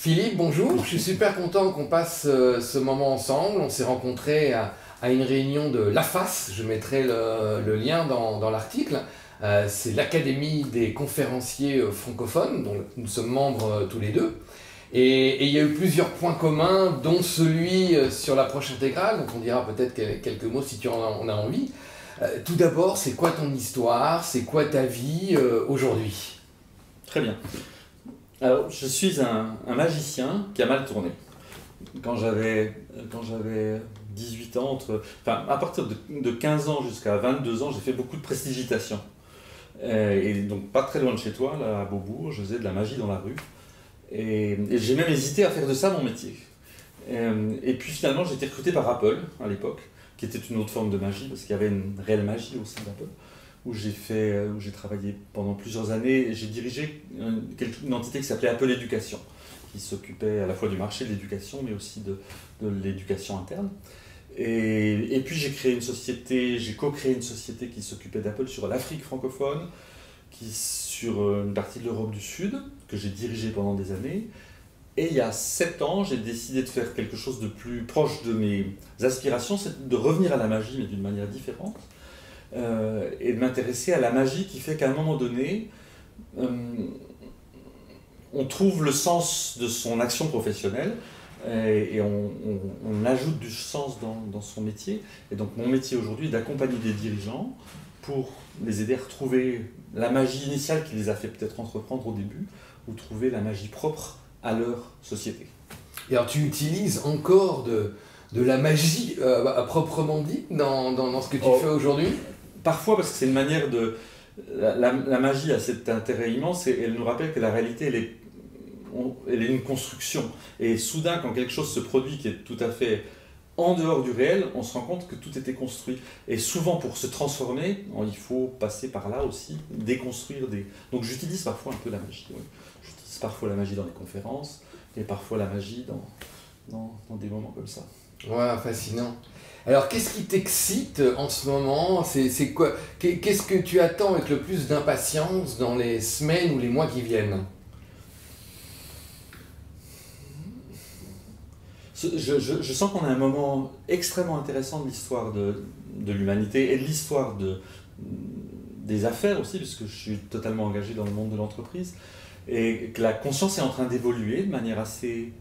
Philippe, bonjour. Je suis super content qu'on passe ce moment ensemble. On s'est rencontrés à une réunion de l'AFAS. Je mettrai le lien dans l'article. C'est l'Académie des conférenciers francophones, dont nous sommes membres tous les deux. Et il y a eu plusieurs points communs, dont celui sur l'approche intégrale, dont on dira peut-être quelques mots si tu en as envie. Tout d'abord, c'est quoi ton histoire? C'est quoi ta vie aujourd'hui? Très bien. Alors, je suis un magicien qui a mal tourné. Quand j'avais 18 ans, à partir de 15 ans jusqu'à 22 ans, j'ai fait beaucoup de prestigitation. Et donc, pas très loin de chez toi, là, à Beaubourg, je faisais de la magie dans la rue. Et j'ai même hésité à faire de ça mon métier. Et puis finalement, j'ai été recruté par Apple à l'époque, qui était une autre forme de magie, parce qu'il y avait une réelle magie au sein d'Apple, où j'ai travaillé pendant plusieurs années, et j'ai dirigé une entité qui s'appelait Apple Éducation, qui s'occupait à la fois du marché de l'éducation, mais aussi de l'éducation interne. Et puis j'ai co-créé une société qui s'occupait d'Apple sur l'Afrique francophone, sur une partie de l'Europe du Sud, que j'ai dirigée pendant des années. Et il y a 7 ans, j'ai décidé de faire quelque chose de plus proche de mes aspirations, c'est de revenir à la magie, mais d'une manière différente, et de m'intéresser à la magie qui fait qu'à un moment donné, on trouve le sens de son action professionnelle, et on ajoute du sens dans son métier. Et donc mon métier aujourd'hui est d'accompagner des dirigeants pour les aider à retrouver la magie initiale qui les a fait peut-être entreprendre au début, ou trouver la magie propre à leur société. Et alors tu utilises encore de la magie proprement dit dans ce que tu fais aujourd'hui? Parfois, parce que c'est une manière de... La magie a cet intérêt immense, et elle nous rappelle que la réalité, elle est une construction. Et soudain, quand quelque chose se produit qui est tout à fait en dehors du réel, on se rend compte que tout était construit. Et souvent, pour se transformer, il faut passer par là aussi, déconstruire des... Donc j'utilise parfois un peu la magie. Oui. J'utilise parfois la magie dans les conférences, et parfois la magie dans des moments comme ça. Ouais, fascinant. Alors, qu'est-ce qui t'excite en ce moment? C'est quoi? Qu'est-ce que tu attends avec le plus d'impatience dans les semaines ou les mois qui viennent? Je sens qu'on a un moment extrêmement intéressant de l'histoire de l'humanité et de l'histoire des affaires aussi, puisque je suis totalement engagé dans le monde de l'entreprise, et que la conscience est en train d'évoluer de manière assez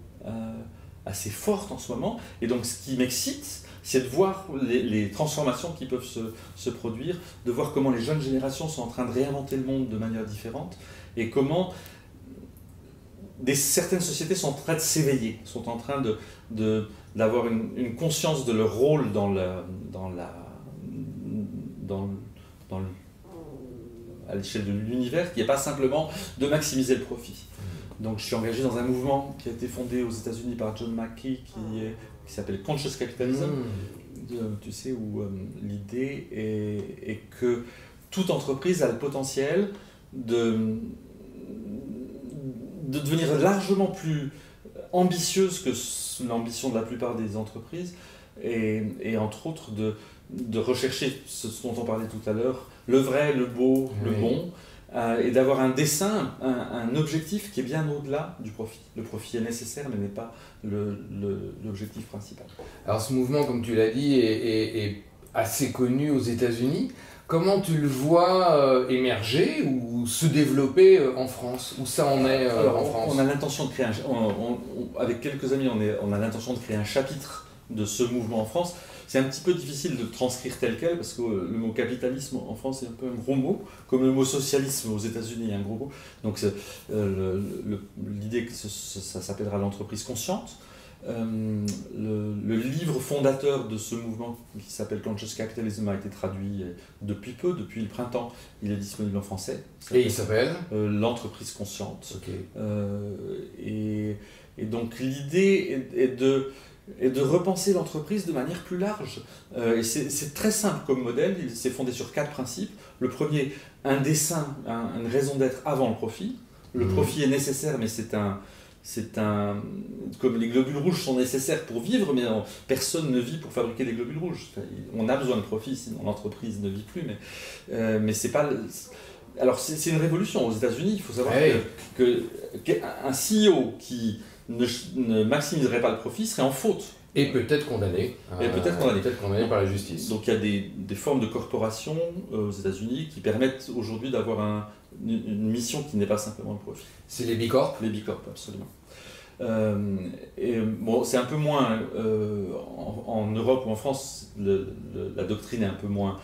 forte en ce moment. Et donc ce qui m'excite, c'est de voir les transformations qui peuvent se produire, de voir comment les jeunes générations sont en train de réinventer le monde de manière différente, et comment certaines sociétés sont en train de s'éveiller, sont en train d'avoir une conscience de leur rôle à l'échelle de l'univers, qui n'est pas simplement de maximiser le profit. Donc je suis engagé dans un mouvement qui a été fondé aux États-Unis par John Mackey, qui s'appelle Conscious Capitalism, tu sais, où l'idée est que toute entreprise a le potentiel de devenir largement plus ambitieuse que l'ambition de la plupart des entreprises, et entre autres de rechercher ce dont on parlait tout à l'heure, le vrai, le beau, le bon, et d'avoir un dessein, un objectif qui est bien au-delà du profit. Le profit est nécessaire, mais n'est pas l'objectif principal. Alors ce mouvement, comme tu l'as dit, est assez connu aux États-Unis. Comment tu le vois émerger ou se développer en France? Où ça en est en France? On a l'intention de créer avec quelques amis, on a l'intention de créer un chapitre de ce mouvement en France. C'est un petit peu difficile de transcrire tel quel, parce que le mot capitalisme en France est un peu un gros mot, comme le mot socialisme aux États-Unis est un gros mot. Donc l'idée que ça s'appellera l'entreprise consciente. Le livre fondateur de ce mouvement, qui s'appelle Conscious Capitalism, a été traduit depuis le printemps. Il est disponible en français. Et il s'appelle L'entreprise consciente. Okay. Et donc l'idée est de repenser l'entreprise de manière plus large. Et c'est très simple comme modèle, il s'est fondé sur 4 principes. Le premier, un dessein, une raison d'être avant le profit. Le profit est nécessaire, mais comme les globules rouges sont nécessaires pour vivre, mais personne ne vit pour fabriquer des globules rouges. On a besoin de profit, sinon l'entreprise ne vit plus. Mais c'est pas Alors c'est une révolution aux États-Unis. Il faut savoir Ouais. qu'un CEO qui ne maximiserait pas le profit serait en faute. Et peut-être condamné. Et peut-être condamné. Peut-être condamné par la justice. Donc il y a des formes de corporation aux États-Unis qui permettent aujourd'hui d'avoir une mission qui n'est pas simplement le profit. C'est les bicorps. Les bicorps, absolument. Et bon, c'est un peu moins en Europe ou en France, la doctrine est un peu moins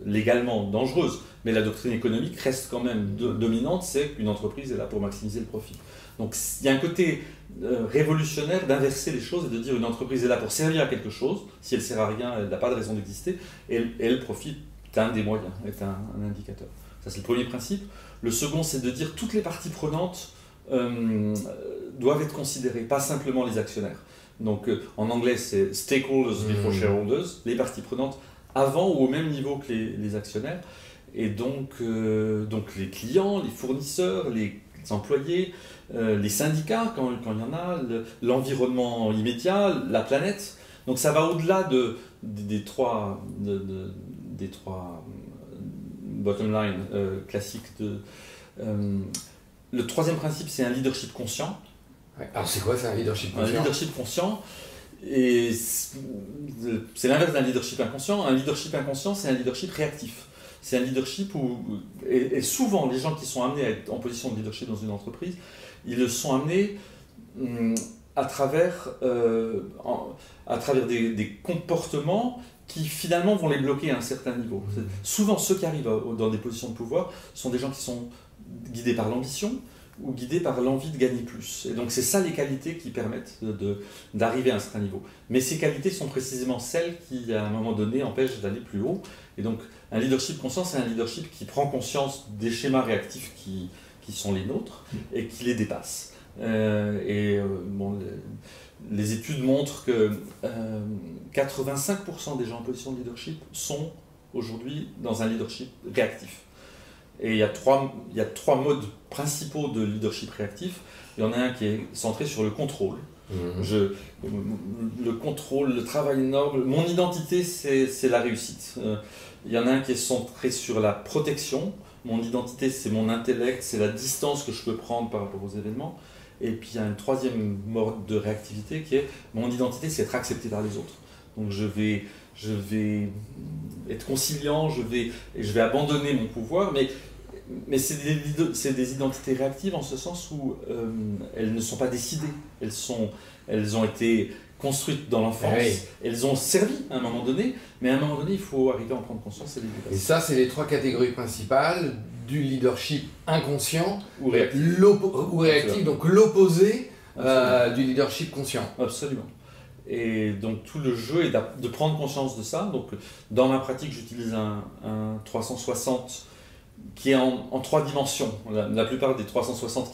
légalement dangereuse, mais la doctrine économique reste quand même dominante, c'est qu'une entreprise est là pour maximiser le profit. Donc il y a un côté révolutionnaire d'inverser les choses et de dire une entreprise est là pour servir à quelque chose, si elle ne sert à rien, elle n'a pas de raison d'exister, et le profit est un des moyens, est un indicateur. Ça c'est le premier principe. Le second, c'est de dire toutes les parties prenantes doivent être considérées, pas simplement les actionnaires. Donc en anglais c'est stakeholders before shareholders, les parties prenantes avant ou au même niveau que les actionnaires, et donc les clients, les fournisseurs, les employés, les syndicats quand il y en a, l'environnement immédiat, la planète. Donc ça va au-delà des trois bottom line classiques. Le troisième principe, c'est un leadership conscient. Ouais. Alors c'est quoi, c'est un leadership conscient? Un leadership conscient, et c'est l'inverse d'un leadership inconscient. Un leadership inconscient, c'est un leadership réactif. C'est un leadership où, et souvent les gens qui sont amenés à être en position de leadership dans une entreprise, ils le sont amenés à travers des comportements qui finalement vont les bloquer à un certain niveau. Souvent ceux qui arrivent dans des positions de pouvoir sont des gens qui sont guidés par l'ambition ou guidés par l'envie de gagner plus. Et donc c'est ça les qualités qui permettent d'arriver à un certain niveau. Mais ces qualités sont précisément celles qui, à un moment donné, empêchent d'aller plus haut. Et donc un leadership conscient, c'est un leadership qui prend conscience des schémas réactifs qui sont les nôtres et qui les dépasse. Les études montrent que 85% des gens en position de leadership sont aujourd'hui dans un leadership réactif. Et il y a trois modes principaux de leadership réactif. Il y en a un qui est centré sur le contrôle. Le contrôle, le travail noble. Mon identité, c'est la réussite. Il y en a un qui est centré sur la protection. Mon identité, c'est mon intellect, c'est la distance que je peux prendre par rapport aux événements. Et puis il y a un troisième mode de réactivité qui est mon identité, c'est être accepté par les autres. Donc je vais être conciliant, je vais abandonner mon pouvoir, mais c'est des identités réactives en ce sens où elles ne sont pas décidées, elles ont été construites dans l'enfance, elles ont servi à un moment donné, mais à un moment donné il faut arriver à en prendre conscience et les dépasser. Et ça, c'est les trois catégories principales du leadership inconscient ou réactif, réactif, donc l'opposé du leadership conscient. Absolument. Et donc tout le jeu est de prendre conscience de ça. Donc dans ma pratique, j'utilise un 360 qui est en trois dimensions. La plupart des 360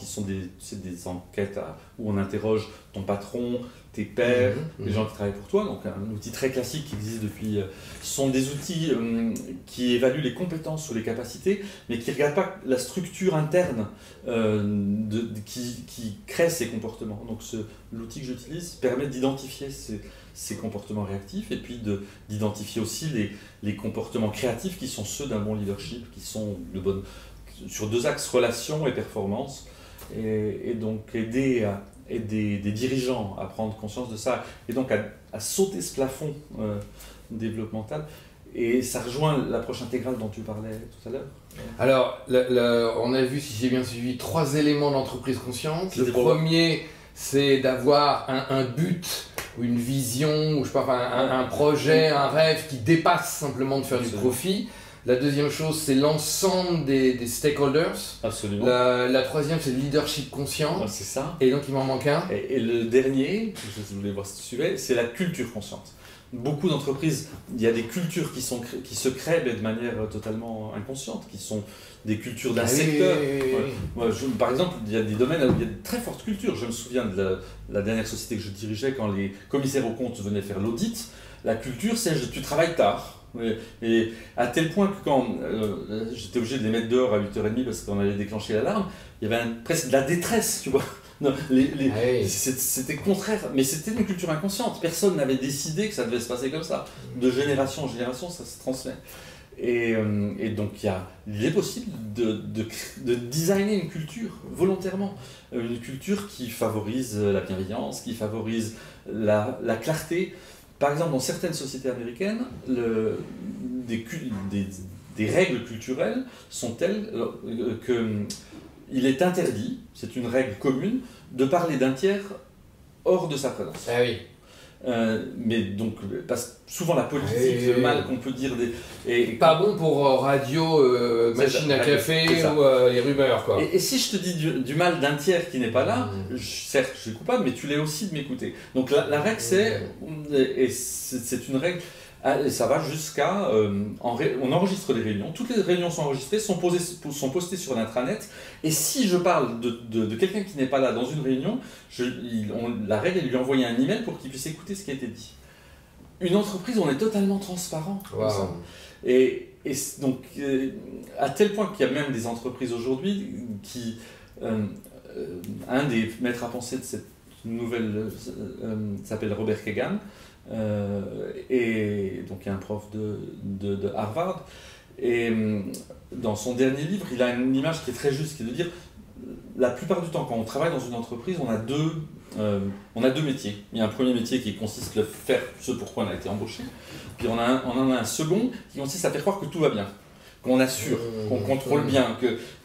c'est des enquêtes où on interroge ton patron, tes pairs, les gens qui travaillent pour toi. Donc un outil très classique qui existe depuis. Ce sont des outils qui évaluent les compétences ou les capacités, mais qui ne regardent pas la structure interne qui crée ces comportements. Donc l'outil que j'utilise permet d'identifier ces comportements réactifs et puis d'identifier aussi les comportements créatifs qui sont ceux d'un bon leadership, qui sont sur deux axes, relation et performance, et donc aider des dirigeants à prendre conscience de ça et donc à sauter ce plafond développemental. Et ça rejoint l'approche intégrale dont tu parlais tout à l'heure. Alors, on a vu, si j'ai bien suivi, 3 éléments d'entreprise consciente. Le premier, c'est d'avoir un but ou une vision, ou je sais pas, un projet, un rêve qui dépasse simplement de faire du profit. La deuxième chose, c'est l'ensemble des stakeholders. Absolument. La troisième, c'est le leadership conscient. Ouais, c'est ça. Et donc, il m'en manque un. Et le dernier, je voulais voir si tu suivais, c'est la culture consciente. Beaucoup d'entreprises, il y a des cultures qui se créent de manière totalement inconsciente, qui sont des cultures d'un secteur. Moi, par exemple, il y a des domaines où il y a de très fortes cultures. Je me souviens de la dernière société que je dirigeais, quand les commissaires aux comptes venaient faire l'audit, la culture, c'est tu travailles tard. Et à tel point que quand j'étais obligé de les mettre dehors à 8h30 parce qu'on allait déclencher l'alarme, il y avait presque de la détresse, tu vois. Non, c'était contraire, mais c'était une culture inconsciente. Personne n'avait décidé que ça devait se passer comme ça. De génération en génération, ça se transmet. Et donc il est possible de designer une culture volontairement, une culture qui favorise la bienveillance, qui favorise la clarté. Par exemple, dans certaines sociétés américaines, des règles culturelles sont telles qu'il est interdit, c'est une règle commune, de parler d'un tiers hors de sa présence. Ah oui. Mais donc, parce que souvent la politique, le mal qu'on peut dire pas bon pour radio, machine à café ou les rumeurs, quoi. Et si je te dis du mal d'un tiers qui n'est pas là, certes je suis coupable, mais tu l'es aussi de m'écouter. Donc la règle c'est une règle. Et ça va jusqu'à... on enregistre les réunions, toutes les réunions sont enregistrées, sont postées sur l'intranet, et si je parle de quelqu'un qui n'est pas là dans une réunion, la règle est de lui envoyer un email pour qu'il puisse écouter ce qui a été dit. Une entreprise, on est totalement transparent. Wow. Et donc, à tel point qu'il y a même des entreprises aujourd'hui qui... un des maîtres à penser de cette nouvelle s'appelle Robert Kagan, et donc il est un prof de Harvard, et dans son dernier livre il a une image qui est très juste, qui est de dire la plupart du temps quand on travaille dans une entreprise on a deux métiers. Il y a un premier métier qui consiste à faire ce pourquoi on a été embauché, puis on en a un second qui consiste à faire croire que tout va bien, qu'on assure, qu'on contrôle bien,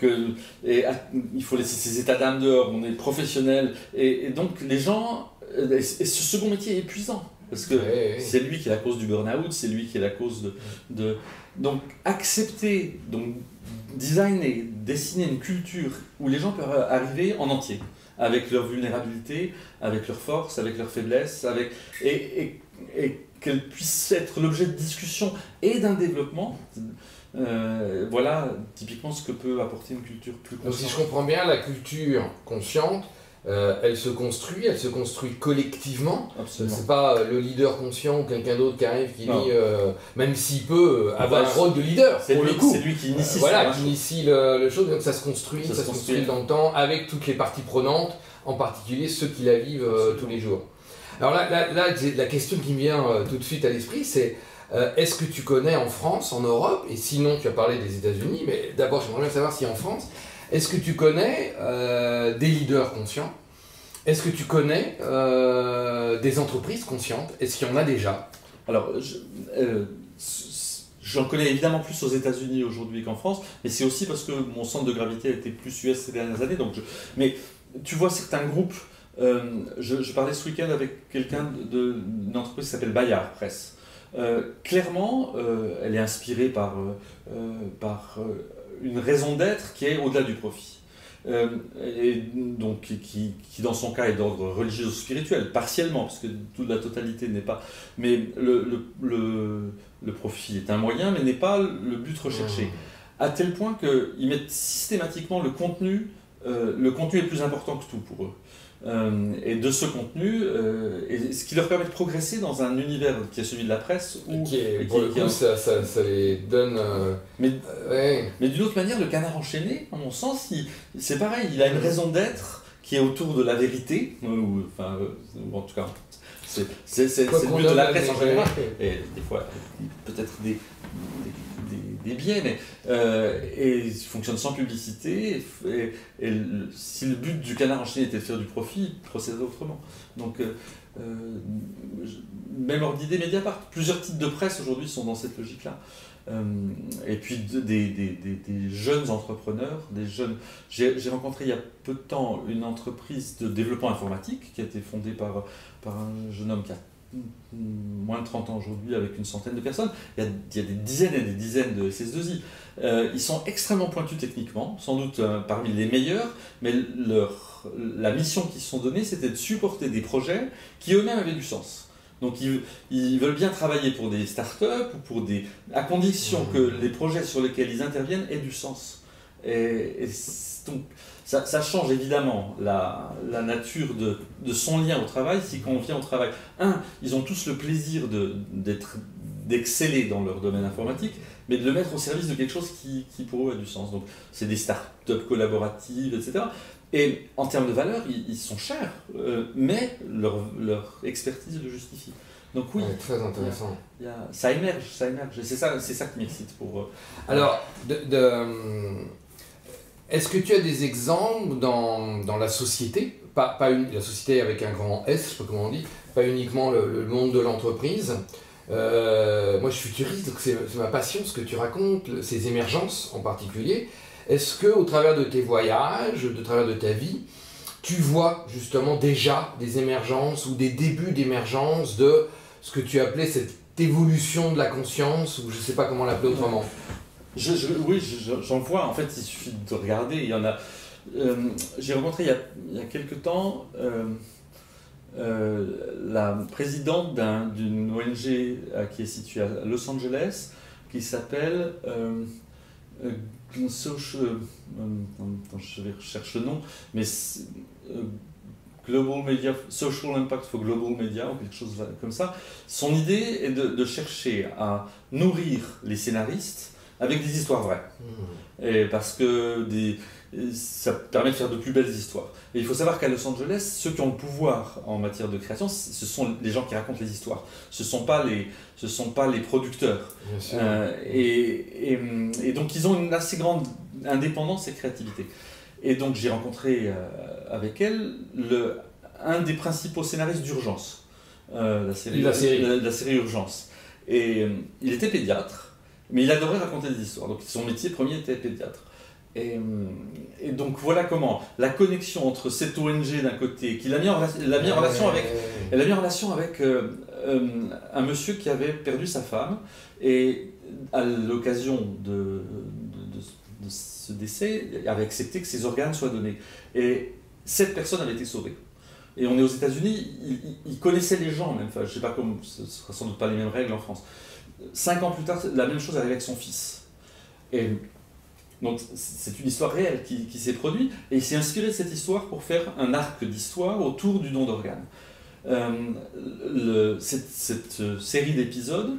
il faut laisser ses états d'âme dehors, on est professionnel, et donc les gens, et ce second métier est épuisant. Parce que c'est lui qui est la cause du burn-out, c'est lui qui est la cause de... Donc accepter, donc designer, dessiner une culture où les gens peuvent arriver en entier, avec leur vulnérabilité, avec leurs forces, avec leurs faiblesses, et qu'elle puisse être l'objet de discussion et d'un développement. Voilà typiquement ce que peut apporter une culture plus consciente. Donc si je comprends bien, la culture consciente, elle se construit collectivement. Absolument. C'est pas le leader conscient ou quelqu'un d'autre qui arrive qui dit, même s'il peut avoir un rôle de leader, c'est lui qui initie, qui initie le chose, donc ça se construit dans le temps avec toutes les parties prenantes, en particulier ceux qui la vivent tous les jours. Alors là, la question qui me vient tout de suite à l'esprit, c'est est-ce que tu connais en France, en Europe, et sinon tu as parlé des États-Unis, mais d'abord j'aimerais bien savoir si en France, est-ce que tu connais des leaders conscients? Est-ce que tu connais des entreprises conscientes? Est-ce qu'il y en a déjà? Alors, j'en connais évidemment plus aux États-Unis aujourd'hui qu'en France, mais c'est aussi parce que mon centre de gravité a été plus US ces dernières années. Mais tu vois certains groupes, je parlais ce week-end avec quelqu'un d'une entreprise qui s'appelle Bayard Presse. Clairement, elle est inspirée par une raison d'être qui est au-delà du profit. Et donc qui dans son cas est d'ordre religieux ou spirituel, partiellement, parce que toute la totalité n'est pas... Mais le profit est un moyen, mais n'est pas le but recherché. À tel point qu'ils mettent systématiquement le contenu est plus important que tout pour eux. Et de ce contenu, et ce qui leur permet de progresser dans un univers qui est celui de la presse. Ça les donne... Mais d'une autre manière, le Canard enchaîné, à mon sens, c'est pareil, il a une raison d'être qui est autour de la vérité, ou en tout cas, c'est le but de la presse en général, et des fois, peut-être des biais, mais et il fonctionne sans publicité, et si le but du Canard enchaîné était de faire du profit, il procéderait autrement. Donc, même ordre d'idée, Mediapart, plusieurs titres de presse aujourd'hui sont dans cette logique-là. Et puis des jeunes entrepreneurs, j'ai rencontré il y a peu de temps une entreprise de développement informatique qui a été fondée par un jeune homme qui a moins de 30 ans aujourd'hui, avec une centaine de personnes. Il y a des dizaines et des dizaines de SS2I. Ils sont extrêmement pointus techniquement, sans doute parmi les meilleurs, mais la mission qu'ils se sont donnée, c'était de supporter des projets qui eux-mêmes avaient du sens. Donc ils veulent bien travailler pour des startups, ou à condition que les projets sur lesquels ils interviennent aient du sens. Donc ça change évidemment la nature de son lien au travail. Si quand on vient au travail, ils ont tous le plaisir d'exceller dans leur domaine informatique, mais de le mettre au service de quelque chose qui pour eux a du sens. Donc c'est des startups collaboratives, etc. Et en termes de valeur, ils sont chers, mais leur expertise le justifie. Donc oui, Ouais, très intéressant. ça émerge, et c'est ça qui m'excite pour... Alors, est-ce que tu as des exemples dans la société, la société avec un grand S, je ne sais pas comment on dit, pas uniquement le monde de l'entreprise. Moi je suis futuriste, donc c'est ma passion, ce que tu racontes, ces émergences en particulier. Est-ce que au travers de tes voyages, de travers de ta vie, tu vois justement déjà des émergences ou des débuts d'émergence de ce que tu appelais cette évolution de la conscience, ou je ne sais pas comment l'appeler autrement? Oui, j'en vois. En fait, il suffit de regarder. Il y en a. J'ai rencontré il y a quelques temps la présidente d'une ONG qui est située à Los Angeles, qui s'appelle je vais rechercher le nom, mais Global Media, Social Impact for Global Media, ou quelque chose comme ça. Son idée est de chercher à nourrir les scénaristes avec des histoires vraies. Et parce que ça permet de faire de plus belles histoires. Et il faut savoir qu'à Los Angeles, ceux qui ont le pouvoir en matière de création, ce sont les gens qui racontent les histoires. Ce ne sont pas les producteurs. Et donc ils ont une assez grande indépendance et créativité. Et donc j'ai rencontré avec elle un des principaux scénaristes d'Urgence, la série Urgence. Et il était pédiatre, mais il adorait raconter des histoires. Donc son métier premier était pédiatre. Et donc voilà comment la connexion entre cette ONG d'un côté, qu'il a mis en relation avec un monsieur qui avait perdu sa femme, et à l'occasion de ce décès, avait accepté que ses organes soient donnés. Et cette personne avait été sauvée. Et on est aux États-Unis, il connaissait les gens même. Enfin, je ne sais pas comment, ce ne sera sans doute pas les mêmes règles en France. 5 ans plus tard, la même chose arrive avec son fils. Et donc c'est une histoire réelle qui s'est produite, et il s'est inspiré de cette histoire pour faire un arc d'histoire autour du don d'organes. Cette série d'épisodes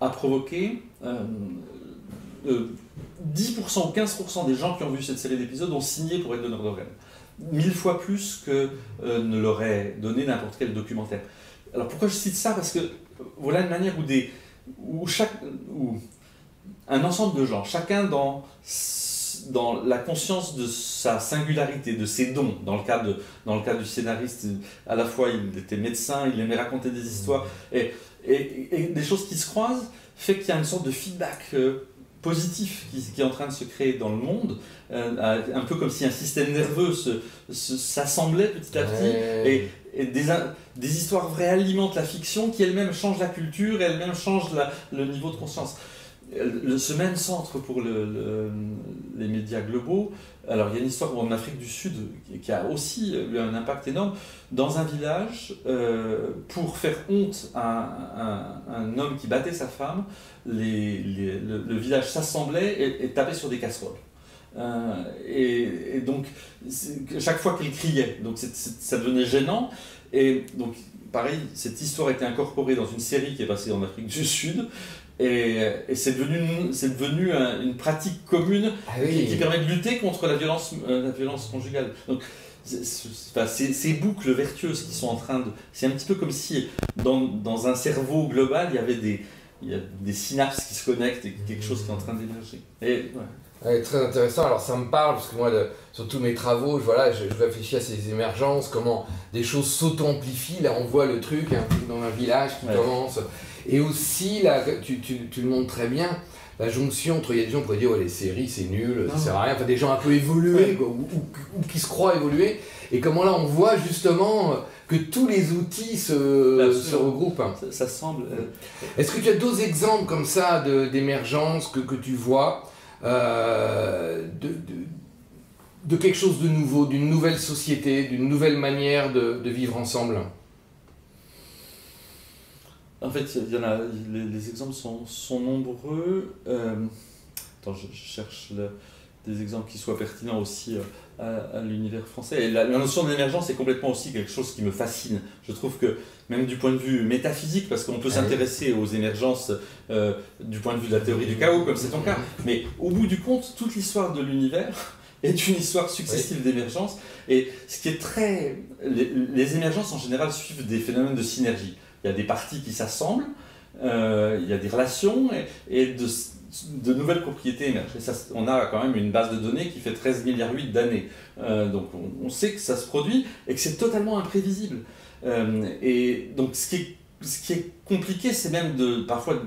a provoqué 10% ou 15% des gens qui ont vu cette série d'épisodes ont signé pour être donneurs d'organes. 1000 fois plus que ne l'aurait donné n'importe quel documentaire. Alors pourquoi je cite ça? Parce que voilà une manière où un ensemble de gens, chacun dans la conscience de sa singularité, de ses dons, dans le cas du scénariste, à la fois il était médecin, il aimait raconter des histoires, et des choses qui se croisent, fait qu'il y a une sorte de feedback positif qui est en train de se créer dans le monde, un peu comme si un système nerveux s'assemblait petit à petit, et des histoires vraies alimentent la fiction, qui elle-même change la culture, et elle-même change le niveau de conscience. Ce même centre pour les médias globaux, alors il y a une histoire en Afrique du Sud qui a aussi eu un impact énorme. Dans un village, pour faire honte à un homme qui battait sa femme, le village s'assemblait et tapait sur des casseroles. Et donc, chaque fois qu'il criait, donc ça devenait gênant. Et donc, pareil, cette histoire a été incorporée dans une série qui est passée en Afrique du Sud. Et c'est devenu une pratique commune qui permet de lutter contre la violence conjugale. Donc, ces boucles vertueuses qui sont en train de... C'est un petit peu comme si dans un cerveau global, il y a des synapses qui se connectent et quelque chose qui est en train d'émerger. Ouais, très intéressant. Alors ça me parle parce que moi, sur tous mes travaux, je réfléchis à ces émergences, comment des choses s'auto-amplifient. Là, on voit le truc dans un village qui commence. Et aussi, là, tu le montres très bien, la jonction entre, il y a des gens qui pourraient dire les séries c'est nul, ça sert à rien, enfin des gens un peu évolués, quoi, ou qui se croient évolués, et comment là on voit justement que tous les outils se regroupent. Ça semble... Est-ce que tu as d'autres exemples comme ça d'émergence que tu vois, de quelque chose de nouveau, d'une nouvelle société, d'une nouvelle manière de vivre ensemble? En fait, il y en a, les exemples sont nombreux. Attends, je cherche des exemples qui soient pertinents aussi à l'univers français. Et la notion de l'émergence est complètement aussi quelque chose qui me fascine. Je trouve que, même du point de vue métaphysique, parce qu'on peut s'intéresser aux émergences du point de vue de la théorie du chaos, comme c'est ton cas, mais au bout du compte, toute l'histoire de l'univers est une histoire successive d'émergence. Et ce qui est les émergences en général suivent des phénomènes de synergie. y a des parties qui s'assemblent, il y a des relations et de nouvelles propriétés émergent. Et ça, on a quand même une base de données qui fait 13,8 milliards d'années. Donc on sait que ça se produit et que c'est totalement imprévisible. Et donc ce qui est compliqué, c'est même parfois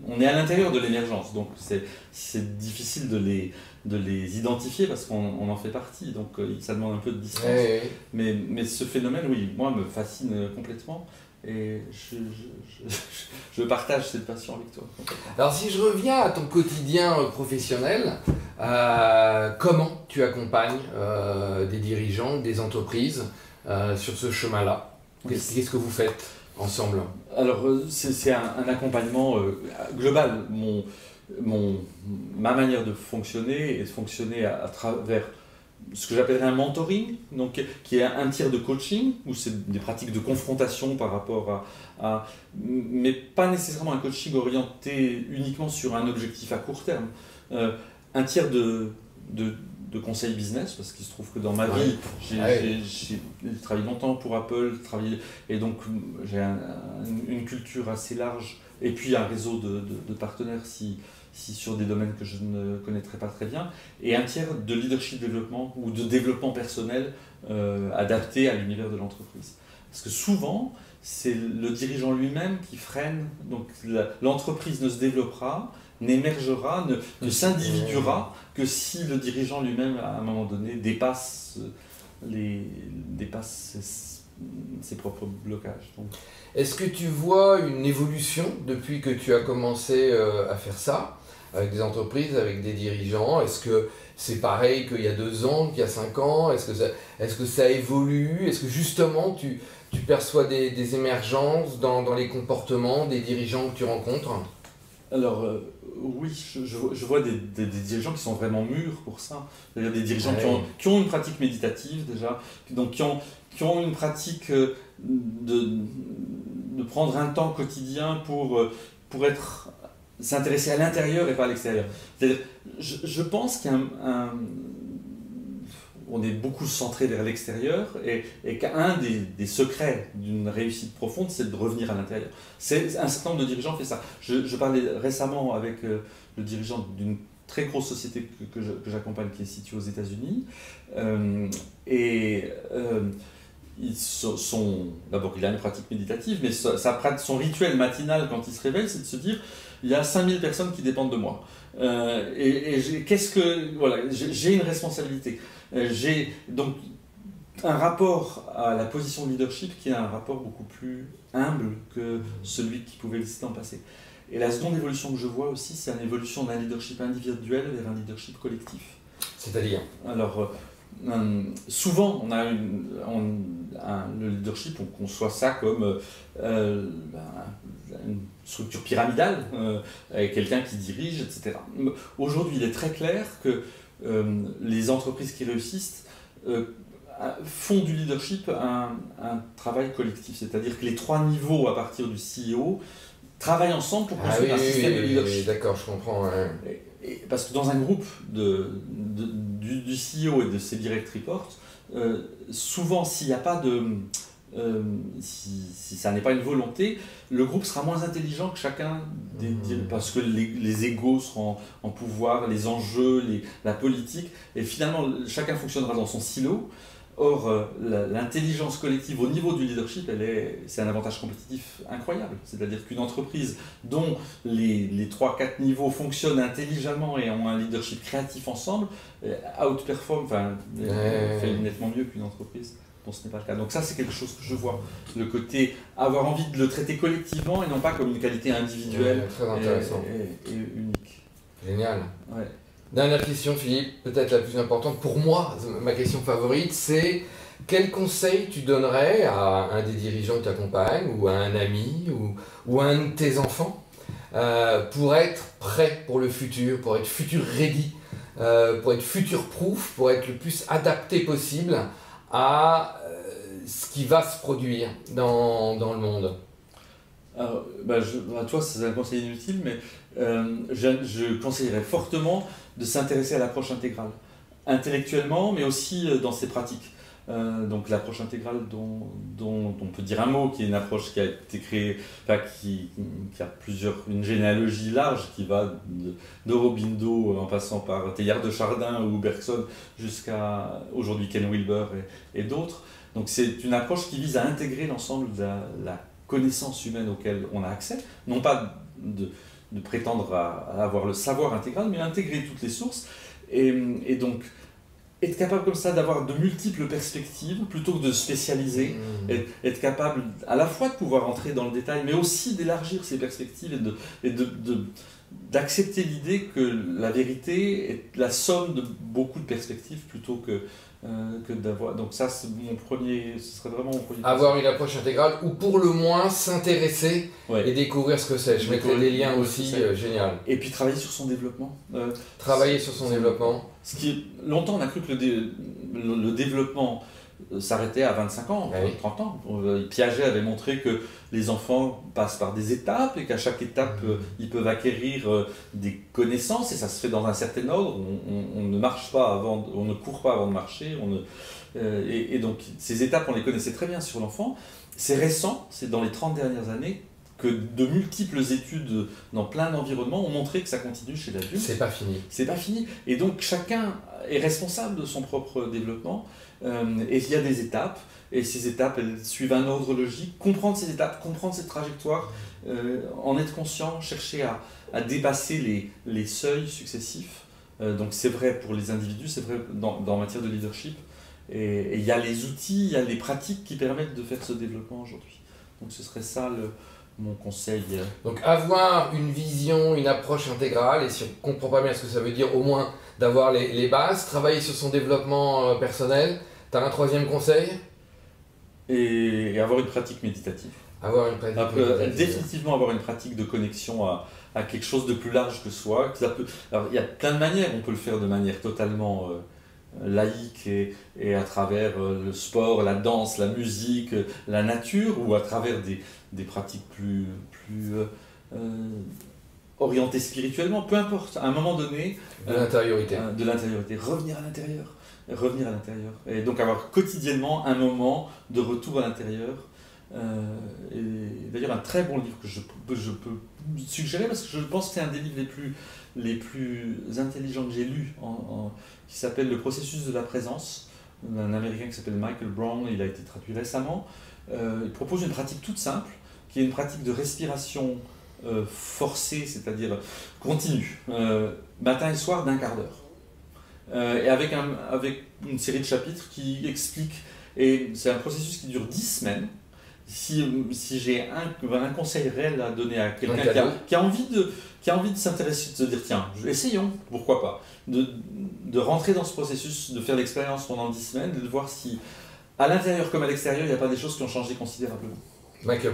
on est à l'intérieur de l'émergence, donc c'est difficile de les identifier parce qu'on en fait partie, donc ça demande un peu de distance. Mais ce phénomène, oui, moi, me fascine complètement et je partage cette passion avec toi. Alors si je reviens à ton quotidien professionnel, comment tu accompagnes des dirigeants, des entreprises sur ce chemin-là? Qu'est-ce que vous faites ensemble? Alors, c'est un accompagnement global. Ma manière de fonctionner est de fonctionner à travers ce que j'appellerais un mentoring, donc, qui est un tiers de coaching, où c'est des pratiques de confrontation par rapport mais pas nécessairement un coaching orienté uniquement sur un objectif à court terme. Un tiers de conseils business, parce qu'il se trouve que dans ma vie, j'ai travaillé longtemps pour Apple, et donc j'ai une culture assez large, et puis un réseau de partenaires si sur des domaines que je ne connaîtrais pas très bien, et un tiers de leadership développement ou de développement personnel adapté à l'univers de l'entreprise. Parce que souvent, c'est le dirigeant lui-même qui freine, donc l'entreprise ne se développera, n'émergera, ne s'individuera que si le dirigeant lui-même, à un moment donné, dépasse ses propres blocages. Est-ce que tu vois une évolution depuis que tu as commencé à faire ça, avec des entreprises, avec des dirigeants? Est-ce que c'est pareil qu'il y a 2 ans, qu'il y a 5 ans? Est-ce que ça évolue? Est-ce que justement tu perçois des émergences dans les comportements des dirigeants que tu rencontres? Alors, oui, je vois des dirigeants qui sont vraiment mûrs pour ça. C'est-à-dire des dirigeants qui ont une pratique méditative déjà, donc qui ont une pratique de prendre un temps quotidien pour s'intéresser à l'intérieur et pas à l'extérieur. C'est-à-dire, je pense on est beaucoup centré vers l'extérieur et qu'un des secrets d'une réussite profonde, c'est de revenir à l'intérieur. Un certain nombre de dirigeants fait ça. Je parlais récemment avec le dirigeant d'une très grosse société que j'accompagne qui est située aux États-Unis. D'abord, il a une pratique méditative, mais son rituel matinal quand il se réveille, c'est de se dire il y a 5000 personnes qui dépendent de moi. J'ai une responsabilité. J'ai donc un rapport à la position de leadership qui est un rapport beaucoup plus humble que celui qui pouvait exister dans le passé. Et la seconde évolution que je vois aussi, c'est une évolution d'un leadership individuel vers un leadership collectif. C'est-à-dire? Alors, souvent, on a le leadership, on conçoit ça comme une structure pyramidale, avec quelqu'un qui dirige, etc. Aujourd'hui, il est très clair que les entreprises qui réussissent font du leadership un travail collectif, c'est-à-dire que les 3 niveaux à partir du CEO travaillent ensemble pour construire un système de leadership. D'accord, je comprends. Ouais. Parce que dans un groupe du CEO et de ses direct reports, souvent s'il n'y a pas si ça n'est pas une volonté, le groupe sera moins intelligent que chacun parce que les égos seront en pouvoir, les enjeux, la politique, et finalement chacun fonctionnera dans son silo. Or, l'intelligence collective au niveau du leadership, c'est un avantage compétitif incroyable. C'est-à-dire qu'une entreprise dont les 3-4 niveaux fonctionnent intelligemment et ont un leadership créatif ensemble, outperform, fait nettement mieux qu'une entreprise dont ce n'est pas le cas. Donc ça, c'est quelque chose que je vois. Le côté avoir envie de le traiter collectivement et non pas comme une qualité individuelle et unique. Génial. Ouais. Dernière question, Philippe, peut-être la plus importante pour moi, ma question favorite, c'est quel conseil tu donnerais à un des dirigeants que tu accompagnes, ou à un ami, ou à un de tes enfants, pour être prêt pour le futur, pour être futur ready, pour être future proof, pour être le plus adapté possible à ce qui va se produire dans le monde? Alors, à toi, c'est un conseil inutile, mais je conseillerais fortement de s'intéresser à l'approche intégrale, intellectuellement, mais aussi dans ses pratiques. Donc l'approche intégrale dont on peut dire un mot, qui est une approche qui a été créée, enfin, qui a une généalogie large qui va d'Aurobindo en passant par Teilhard de Chardin ou Bergson jusqu'à aujourd'hui Ken Wilber et d'autres. Donc c'est une approche qui vise à intégrer l'ensemble de la connaissance humaine auquel on a accès, non pas de prétendre à avoir le savoir intégral, mais intégrer toutes les sources et donc être capable comme ça d'avoir de multiples perspectives plutôt que de spécialiser, être capable à la fois de pouvoir entrer dans le détail, mais aussi d'élargir ses perspectives et d'accepter l'idée que la vérité est la somme de beaucoup de perspectives plutôt que d'avoir. Donc ça, ce serait vraiment mon premier. Avoir une approche intégrale ou pour le moins s'intéresser et découvrir ce que c'est. Je mettrai des liens aussi, génial. Et puis travailler sur son développement. Travailler sur son développement. Longtemps, on a cru que le développement s'arrêtait à 25 ans, 30 ans. Piaget avait montré que les enfants passent par des étapes et qu'à chaque étape, ils peuvent acquérir des connaissances et ça se fait dans un certain ordre. On ne marche pas avant, on ne court pas avant de marcher. Et donc, ces étapes, on les connaissait très bien sur l'enfant. C'est récent, c'est dans les 30 dernières années que de multiples études dans plein d'environnements ont montré que ça continue chez l'adulte. C'est pas fini. C'est pas fini. Et donc chacun est responsable de son propre développement. Et il y a des étapes. Et ces étapes, elles suivent un ordre logique. Comprendre ces étapes, comprendre cette trajectoire, en être conscient, chercher à dépasser les seuils successifs. Donc c'est vrai pour les individus, c'est vrai dans matière de leadership. Et il y a les outils, il y a les pratiques qui permettent de faire ce développement aujourd'hui. Donc ce serait ça mon conseil. Donc avoir une vision, une approche intégrale, et si on ne comprend pas bien ce que ça veut dire, au moins d'avoir les bases, travailler sur son développement personnel. Tu as un troisième conseil? Et avoir une pratique méditative. Avoir une pratique méditative. Définitivement avoir une pratique de connexion à quelque chose de plus large que soi. Alors il y a plein de manières, on peut le faire de manière totalement laïque et à travers le sport, la danse, la musique, la nature, ou à travers des pratiques plus orientées spirituellement, peu importe, à un moment donné. De l'intériorité. De l'intériorité, revenir à l'intérieur. Et donc avoir quotidiennement un moment de retour à l'intérieur. Et d'ailleurs un très bon livre que je peux suggérer, parce que je pense que c'est un des livres les plus intelligents que j'ai lu, qui s'appelle Le processus de la présence, d'un Américain qui s'appelle Michael Brown. Il a été traduit récemment. Il propose une pratique toute simple, qui est une pratique de respiration forcée, c'est-à-dire continue, matin et soir d'un quart d'heure. Et avec une série de chapitres qui expliquent, et c'est un processus qui dure 10 semaines. Si j'ai un conseil réel à donner à quelqu'un qui a envie de s'intéresser, de se dire tiens, essayons, pourquoi pas, de rentrer dans ce processus, de faire l'expérience pendant 10 semaines, de voir si à l'intérieur comme à l'extérieur, il n'y a pas des choses qui ont changé considérablement. Michael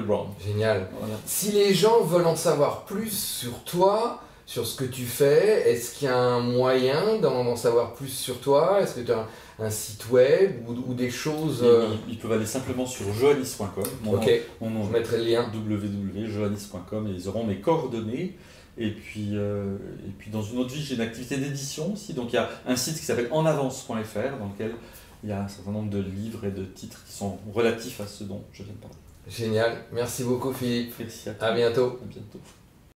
Brown. Génial. Voilà. Si les gens veulent en savoir plus sur toi, sur ce que tu fais, est-ce qu'il y a un moyen d'en savoir plus sur toi? Est-ce que tu as un site web ou des choses Ils peuvent aller simplement sur johannis.com. Mon nom, je mettrai le lien. www.johannis.com, et ils auront mes coordonnées. Et puis dans une autre vie, j'ai une activité d'édition aussi. Donc il y a un site qui s'appelle enavance.fr dans lequel il y a un certain nombre de livres et de titres qui sont relatifs à ce dont je viens de parler. Génial. Merci beaucoup Philippe. Merci à toi. À bientôt. À bientôt.